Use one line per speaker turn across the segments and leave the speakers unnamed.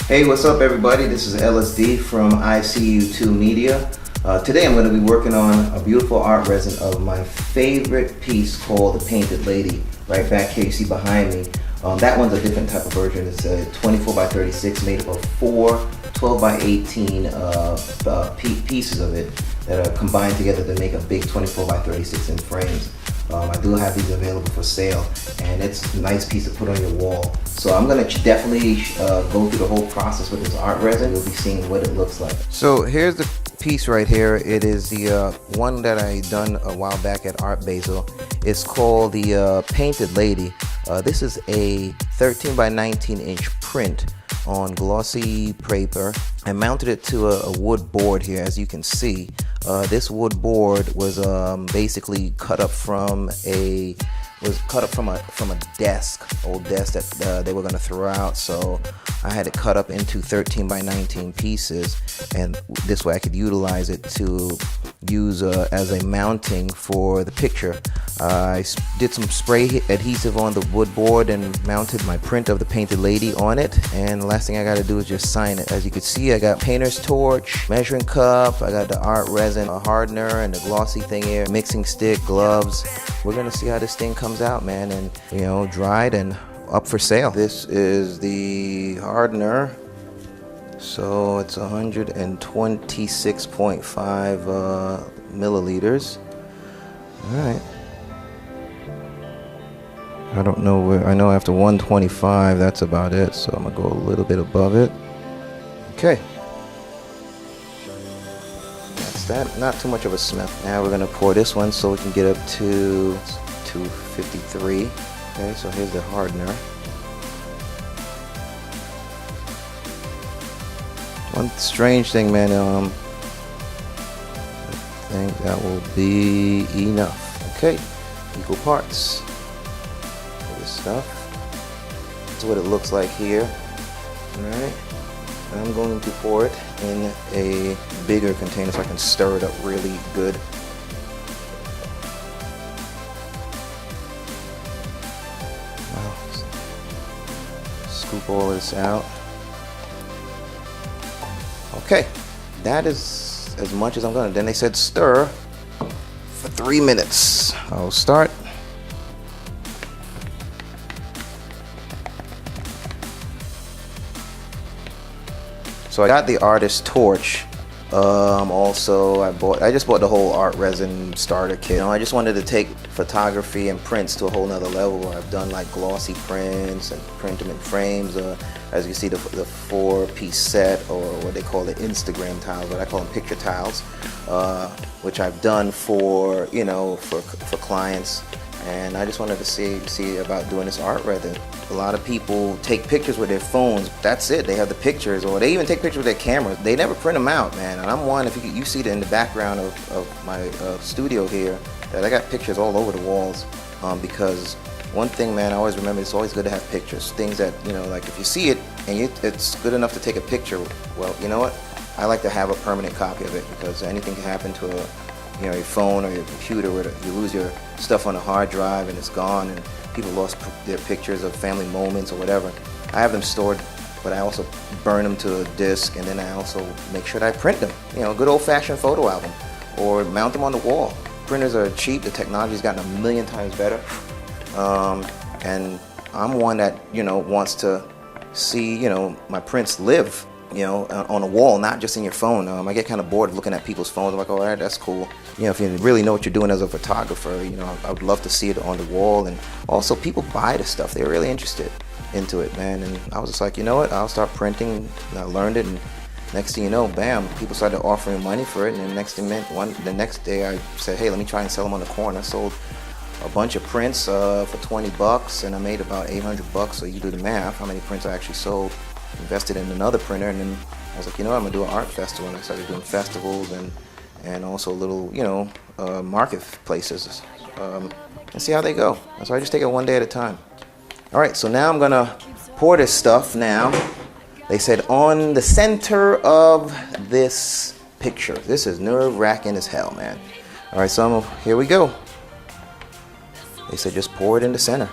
Hey, what's up everybody? This is LSD from ICU2 Media. Today I'm going to be working on a beautiful art resin of my favorite piece called The Painted Lady. Right back here you see behind me. That one's a different type of version. It's a 24 by 36 made up of 4 12 by 18 pieces of it that are combined together to make a big 24 by 36 in frames. I do have these available for sale, and it's a nice piece to put on your wall. So I'm going to definitely go through the whole process with this art resin. You'll be seeing what it looks like. So here's the piece right here. It is the one that I done a while back at Art Basel. It's called the Painted Lady. This is a 13 by 19 inch print on glossy paper. I mounted it to a wood board here, as you can see. This wood board was basically cut up from a desk, old desk that they were going to throw out. So I had it cut up into 13 by 19 pieces, and this way I could utilize it to use as a mounting for the picture. I did some spray adhesive on the wood board and mounted my print of the Painted Lady on it, and the last thing I got to do is just sign it. As you can see, I got painter's torch, measuring cup, I got the art resin, a hardener, and the glossy thing here, mixing stick, gloves. We're gonna see how this thing comes out, man, and you know, dried and up for sale. This is the hardener. So it's 126.5 milliliters. All right. I don't know where. I know after 125, that's about it. So I'm gonna go a little bit above it. Okay. That's that. Not too much of a smell. Now we're gonna pour this one so we can get up to 253. Okay. So here's the hardener. One strange thing, man, I think that will be enough. Okay, equal parts. This stuff. That's what it looks like here. Alright, I'm going to pour it in a bigger container so I can stir it up really good. Wow. Scoop all this out. Okay, that is as much as I'm gonna. Then they said stir for 3 minutes. I'll start. So I got the artist torch. Also, I just bought the whole art resin starter kit. You know, I just wanted to take photography and prints to a whole nother level where I've done like glossy prints and print them in frames. As you see, the 4-piece set, or what they call the Instagram tiles, but I call them picture tiles, which I've done for, you know, for clients. And I just wanted to see about doing this art resin. A lot of people take pictures with their phones. That's it. They have the pictures, or they even take pictures with their cameras. They never print them out, man. And I'm one. If you see it in the background of my studio here, that I got pictures all over the walls. Because one thing, man, I always remember, it's always good to have pictures. Things that, you know, like if you see it and it's good enough to take a picture. Well, you know what? I like to have a permanent copy of it, because anything can happen to your phone or your computer, where you lose your stuff on a hard drive and it's gone, and people lost their pictures of family moments or whatever. I have them stored, but I also burn them to a disk, and then I also make sure that I print them. You know, a good old-fashioned photo album, or mount them on the wall. Printers are cheap. The technology's gotten a million times better, and I'm one that, you know, wants to see, you know, my prints live, you know, on a wall, not just in your phone. I get kind of bored looking at people's phones. I'm like, oh, that's cool. You know, if you really know what you're doing as a photographer, you know, I would love to see it on the wall. And also, people buy this stuff. They're really interested into it, man. And I was just like, you know what? I'll start printing. And I learned it, and next thing you know, bam, people started offering money for it. And the next day, I said, hey, let me try and sell them on the corner. I sold a bunch of prints for $20, and I made about $800. So you do the math, how many prints I actually sold. Invested in another printer, and then I was like, you know what, I'm gonna do an art festival, and I started doing festivals and also little, you know, marketplaces, and see how they go. So I just take it one day at a time. All right, so now I'm gonna pour this stuff now. They said on the center of this picture. This is nerve-wracking as hell, man. All right, so here we go. They said just pour it in the center.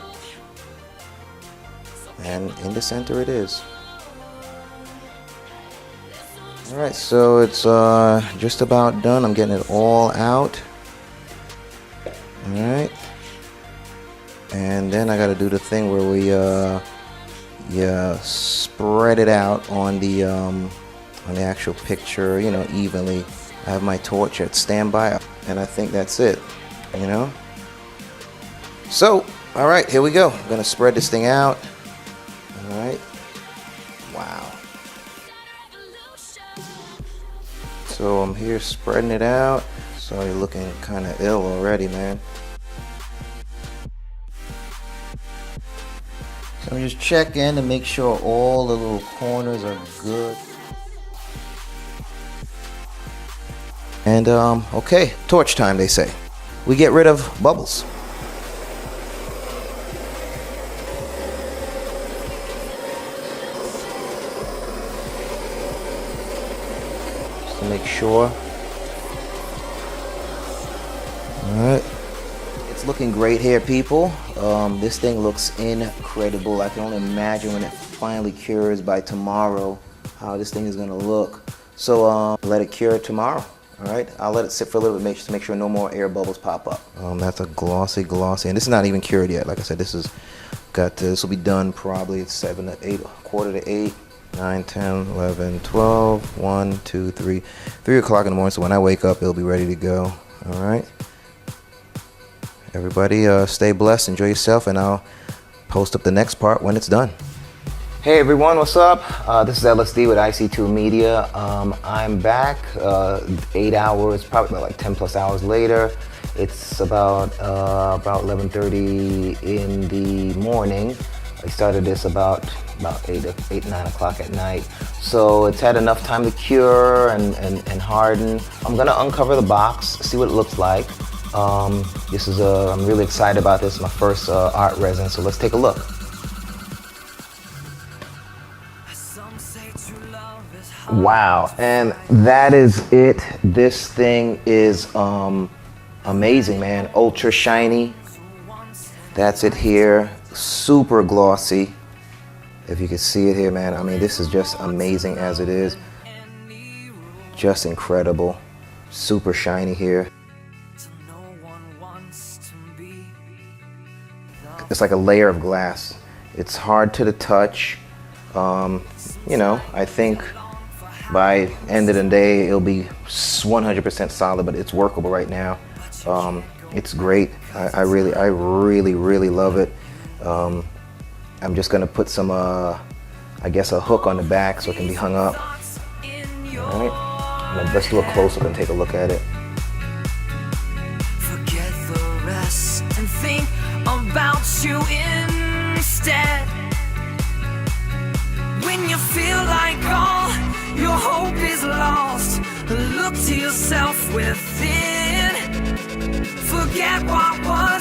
And in the center it is. Alright, so it's just about done. I'm getting it all out. Alright. And then I gotta do the thing where we spread it out on the actual picture, you know, evenly. I have my torch at standby, and I think that's it, you know. So, all right, here we go. I'm gonna spread this thing out. All right. Wow. So I'm here spreading it out. Sorry, you're looking kind of ill already, man. So I'm just checking to make sure all the little corners are good. And okay, torch time, they say. We get rid of bubbles. Just to make sure. Alright. It's looking great here, people. This thing looks incredible. I can only imagine when it finally cures by tomorrow how this thing is gonna look. So let it cure tomorrow. All right, I'll let it sit for a little bit to make sure no more air bubbles pop up. That's a glossy, and this is not even cured yet. Like I said, this will be done probably at 7 to 8, quarter to 8, 9, 10, 11, 12, 1, 2, 3 o'clock in the morning. So when I wake up, it'll be ready to go. All right. Everybody, stay blessed, enjoy yourself, and I'll post up the next part when it's done. Hey everyone, what's up? This is LSD with IC2 Media. I'm back 8 hours, probably about like 10 plus hours later. It's about 11:30 in the morning. I started this about 8, 9 o'clock at night. So it's had enough time to cure and harden. I'm gonna uncover the box, see what it looks like. I'm really excited about this, my first art resin, so let's take a look. Wow, and that is it. This thing is amazing, man. Ultra shiny. That's it here. Super glossy. If you can see it here, man. I mean, this is just amazing as it is. Just incredible. Super shiny here. It's like a layer of glass. It's hard to the touch. You know, I think by end of the day, it'll be 100% solid, but it's workable right now. It's great. I really love it. I'm just gonna put some, I guess, a hook on the back so it can be hung up. All right, let's do a close-up and take a look at it.
Forget the rest and think about you instead. When you feel like all your hope is lost, look to yourself within. Forget what was.